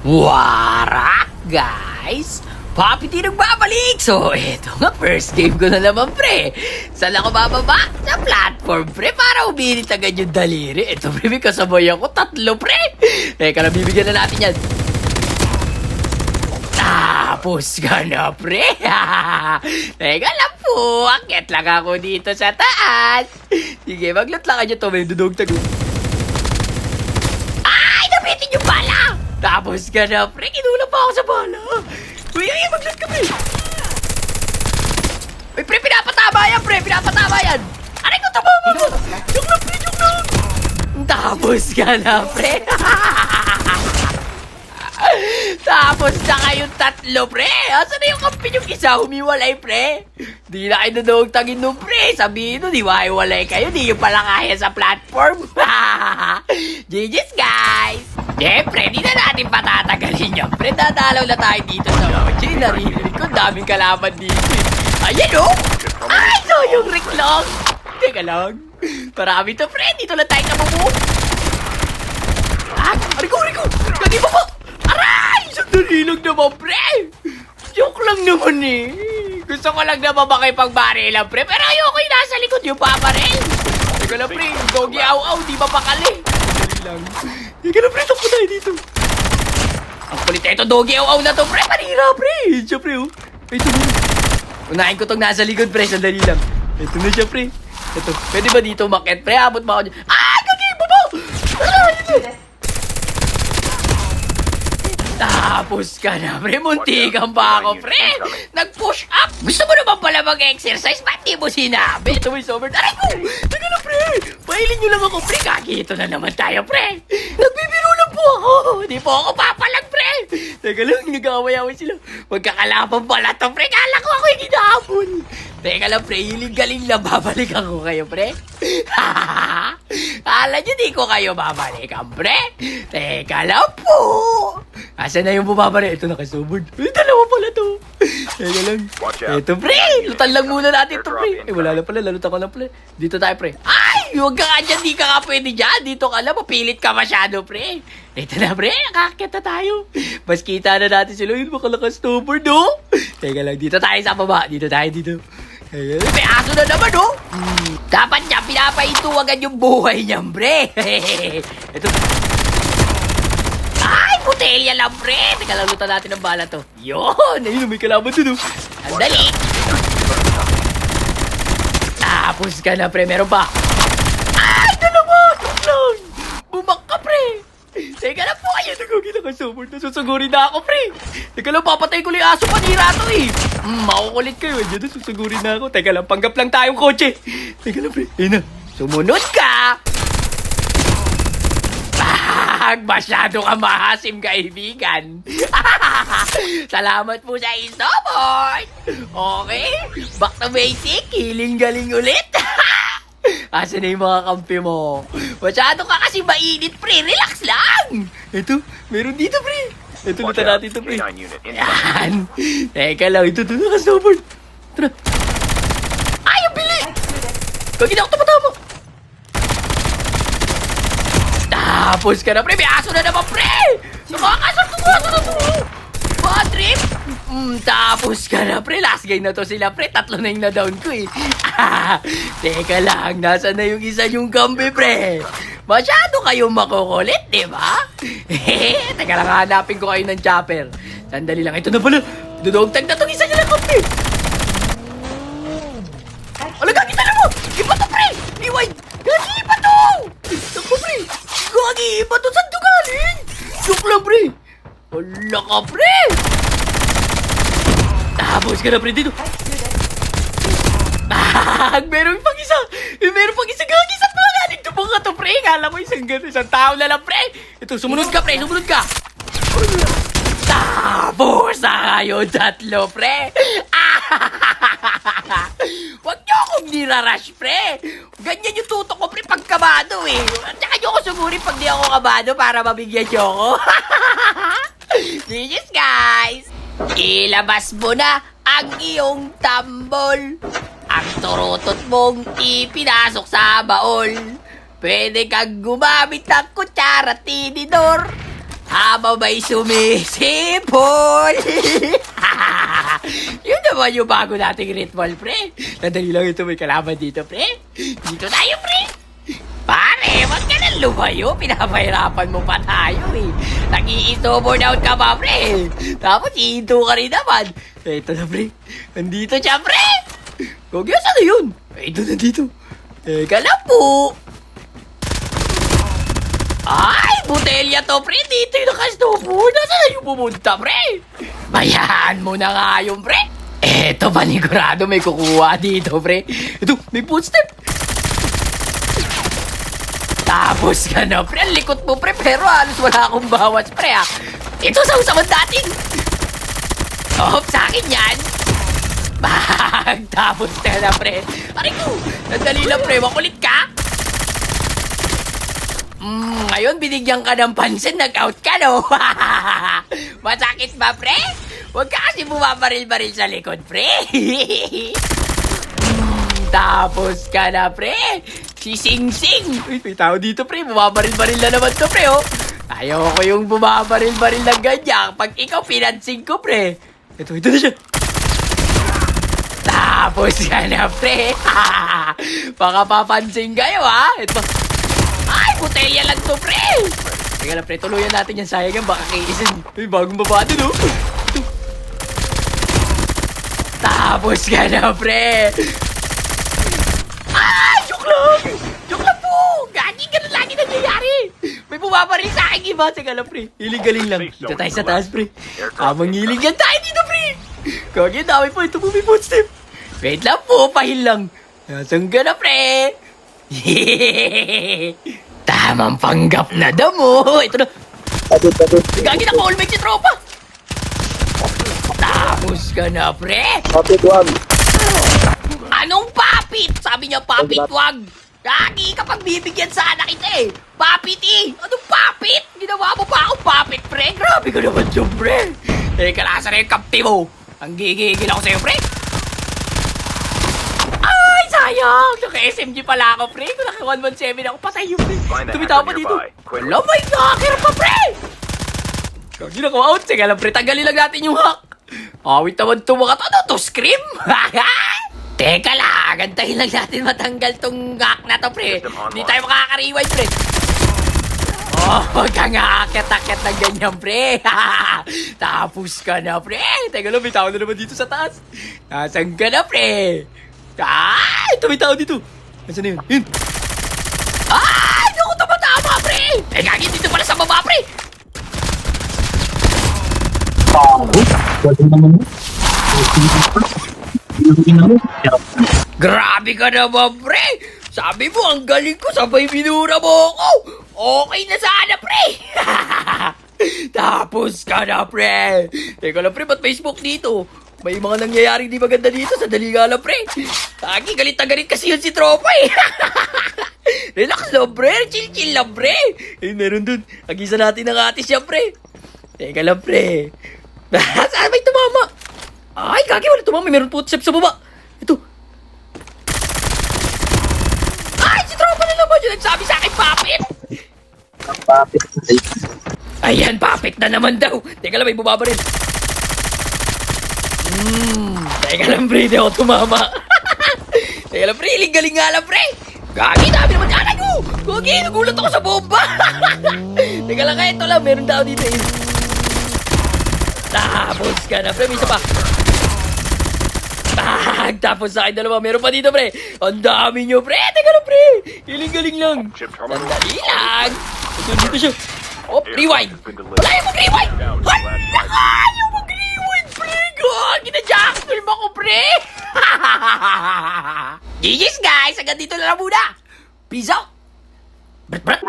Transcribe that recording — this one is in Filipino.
Wara, guys! Papi T nagbabalik! So, eto nga, first game ko na naman, pre. Saan ako bababa? Sa platform, pre, para uminit agad yung daliri. Eto, pre, may kasabay ako, 3, pre. Teka, nabibigyan na natin yan. Tapos ka na, pre. Teka lang po, akit lang ako dito sa taas. Sige, maglot lang kayo to, may dudog tago. Ay, nabitin yung bala! Tapos ka na, pre. Kinula pa ako sa bala. Uy, mag-loot ka, pre. Uy, pre, pinapatama yan, pre. Pinapatama yan. Aray ko, tumama ko. Joke lang, pre. Joke lang. Tapos ka na, pre. Tapos na kayong 3, pre. Asa na yung kampi yung isa? Humiwalay, pre. Di na kayo nanugtagin nung, pre. Sabihin nun, di hiwalay kayo. Di yung pala kaya sa platform. GG's, guys. Siyempre, di na natin patatagalin yan. Pre, dadalaw na tayo dito sa Ochi. Naririnig ko, daming kalaban dito. Ayan, oh. Ay, so yung Rick lang. Teka lang. Marami to, pre. Dito lang tayo kamumu. Ah, Rico. Lagi mo po. Aray! Sandali lang naman, pre! Joke lang naman eh. Gusto ko lang naman makipag-baril lang, pre. Pero ayoko yung nasa likod yung paparil. Teka lang, pre. Doggy aw-aw, di ba pakali? Sandali lang. Teka lang, pre. Takpo tayo dito. Ang kulit ito, doggy aw-aw na to, pre. Panira, pre. Siya, pre, oh. Ito na. Unahin ko tong nasa likod, pre. Sandali lang. Ito na siya, pre. Ito. Pwede ba dito umakyat, pre? Abot ba ako dyan? Ah! Gagi! Baba! Aray! Tapos ka na, pre. Muntikan pa ako, pre. Nag-push up. Gusto mo naman pala mag-exercise? Ba't di mo sinabi? Ito may sober. Aray ko! Teka na, pre. Pailin nyo lang ako, pre. Kaki, ito na naman tayo, pre. Nagbibiro lang po ako. Di po ako papalag, pre. Teka lang, nag-away-away sila. Magkakalaban pala to, pre. Kala ko ako yung ginahabol. Teka lang, pre. Hiling-galing lang. Babalikan ko kayo, pre. Kala nyo di ko kayo babalikan, pre. Teka lang po. Asan na yung bumabari? Ito nakasubod. Dalawa pala to. Teka lang. Ito, pre. Lutan lang muna natin to, pre. Wala na pala. Lalutan ko lang, pre. Dito tayo, pre. Ay! Huwag ka nga dyan. Di ka nga pwede dyan. Dito ka lang. Mapilit ka masyado, pre. Ito na, pre. Nakakita na tayo. Mas kita na natin sila. Yun, makalakas snowboard, no? Teka lang. Dito tayo sa baba. Dito tayo, dito. May aso na naman, no? Dapat niya, pinapahintuwagan yung buhay niya, pre. Ito. Ay, butelya lang, pre. Teka lang, lutan natin ang bala to. Yun. Ayun, may kalaban dun, oh. Andali. Tapos ka na, pre. Meron pa. Ay, dalawa. Tuk lang. Bumak ka, pre. Teka lang po. Ayun, nagugin ako summer. Nasusugurin na ako, pre. Teka lang, papatay ko lang yung aso. Panira to, eh. Makukulit kayo. Diyan, nasusugurin na ako. Teka lang, panggap lang tayong kotse. Teka lang, pre. Ayun na. Sumunod ka. Masyado ka mahasim, kaibigan. Salamat po sa support. Okay? Back to basic. Hiling-galing ulit. Asa na yung mga kampi mo? Masyado ka kasi mainit, pre. Relax lang. Ito, meron dito, pre. Ito, lutan natin ito, pre. Yan. Teka lang, ito, naka-snowboard. Tara. Ay, ang bilis! Kagi na ako tumatama. Tapos ka na, pre. May aso na naman, pre. Nakakasar na to. Bad trip. Tapos ka na, pre. Last game na to sila, pre. 3 na yung na-down ko, eh. Teka lang. Nasaan na yung isa yung kambi, pre? Masyado kayong makukulit, di ba? Teka lang, hanapin ko kayo ng chopper. Sandali lang. Ito na pala. Dudogtag na tong isa niya ng kambi. Alaga, kita na mo. Iba to, pre. Iway. Gagi, iba to. Naku, pre. Gagi, iba to. Saan to galing? Joke lang, pre. Wala ka, pre. Tapos ka na, pre, dito. Meron pang isa. Meron pang isa. Gagi, saan ba galing to mga to, pre? Kala mo isang tao na lang, pre. Ito, sumunod ka, pre. Sumunod ka. Tapos na kayo 3, pre. Huwag niyo akong nirarush, pre. Ganyan yung tutok ko, pre, pag kabado, eh. At saka niyo ako sumuri pag di ako kabado para mabigyan niyo ako. Cheers, guys. Ilabas mo na ang iyong tambol. Ang turutot mong ipinasok sa baol. Pwede kang gumamit ng kutsara, tinidor. habang may sumisipol. Yun naman yung bago nating ritual, pre. Nadali lang ito, may kalaban dito, pre. Dito tayo, pre. Pare, wag ka nang lumayo. Pinapahirapan mo pa tayo, eh. Nag-i-sober down ka pa, pre. Tapos iinto ka rin naman. Ito na, pre. Nandito siya, pre. Gogi, saan na yun? Ito na dito. Teka lang po. Ay, butelya to, pre. Dito yung nakastofor. Nasaan na yung pumunta, pre? Bayaan mo na nga yung, pre. Eto, panigurado may kukuha dito, pre. Ito, may footstep. Tapos ka na, pre. Ang likot mo, pre. Pero halos wala akong bawas, pre, ha. Ito, sausawan natin. Oh, sa akin yan. Bang! Tapos ka na, pre. Aray ko, nandali lang, pre. Makulit ka. Ngayon, binigyan ka ng pansin, nag-out ka, no? Masakit ba, pre? Huwag ka kasi bumabaril-baril sa likod, pre. Tapos ka na, pre. Si Sing-Sing. Uy, may tao dito, pre. Bumabaril-baril na naman to, pre, oh. Ayoko yung bumabaril-baril ng ganyan. Pag ikaw, financing ko, pre. Ito na siya. Tapos ka na, pre. Baka papansin kayo, ha? Ito. Ay, butelya lang to, pre. Teka lang, pre. Tuluyan natin yan. Sayang yan. Baka kaisin. Uy, bagong baba din, oh. Ito. Tapos ka na, pre. Ay, joke lang. Joke lang po. Gagi, ganun lagi nangyayari. May bumabaril sa akin iba. Teka lang, pre. Hiling-galing lang. Dito tayo sa taas, pre. Mangiling yan tayo dito, pre. Gagi, dami po. Ito po may footstep. Wait lang po. Pahil lang. Nasaan ka na, pre? Tamang panggap na damo. Ito na. Gagi na ko, all-make si tropa. Tapos ka na, pre. Papit, wag. Anong papit? Sabi niya, papit wag. Gagi, kapag bibigyan sana kita, eh. Papit, eh. Anong papit? Ginawa mo pa akong papit, pre. Grabe ka naman dyan, pre. Teka, nasa na yung kampi mo. Ang gigigil ako sa'yo, pre. Ay, sayang. Naka-SMG pala ako, pre. Kung naka-117 ako, patay yung, pre. Tumitaw pa dito. Wala, may hacker pa, pre. Gagi, naka-out. Sige lang, pre. Tanggalin lang natin yung hack. Awit naman ito mga to scream. Teka lang, gantahin lang natin matanggal tong hack na to, pre. Hindi tayo makaka-rewind, pre. Oh, huwag kang aakit-akit ng ganyan, pre. Tapos ka na, pre. Teka lang, may tao na naman dito sa taas. Nasaan ka na, pre? Ay, ito may tao dito. Nasaan na yun? Yun. Ay, hindi ako tumatama, pre. Eh, gagi, dito pala sa baba, pre. Pwede naman mo. Grabe ka naman, pre. Sabi mo, ang galing ko, sabay minura mo ako. Okay na sana, pre. Tapos ka na, pre. Teka lang, pre, ba't may smoke dito? May mga nangyayaring di maganda dito, sadali nga lang, pre. Lagi, galit na galit kasi yun si tropa, eh. Relax lang, pre. Chill-chill lang, pre. Eh, meron dun. Agisa natin ng atis yan, pre. Teka lang, pre. Saan may tumama? Ay, kaki, wala tumama. Meron footstep sa baba. Ito. Ay, si tropa na naman yung nagsabi sa akin, papit. Papit. Ayan, papit na naman daw. Teka lang, may bumabaril. Teka lang, pre. Di ako tumama. Teka lang, pre. Galing nga lang, pre. Gagi, dami naman dyan. Ano? Gagi, nagulat ako sa bomba. Teka lang, ito lang. Meron daw dito, eh. Tapos ka na, pre. May isa pa. Tapos sa akin dalawa. Meron pa dito, pre. Ang dami nyo, pre. Teka lang, pre. Galing lang. Sandali lang. Ito, dito siya. Oh, rewind. Wala yung mag-rewind. Hala ka! Yung mag-rewind, pre. Gagi na jackfilm ako, pre. GG's, guys. Hanggang dito na lang muna. Peace out. Brat.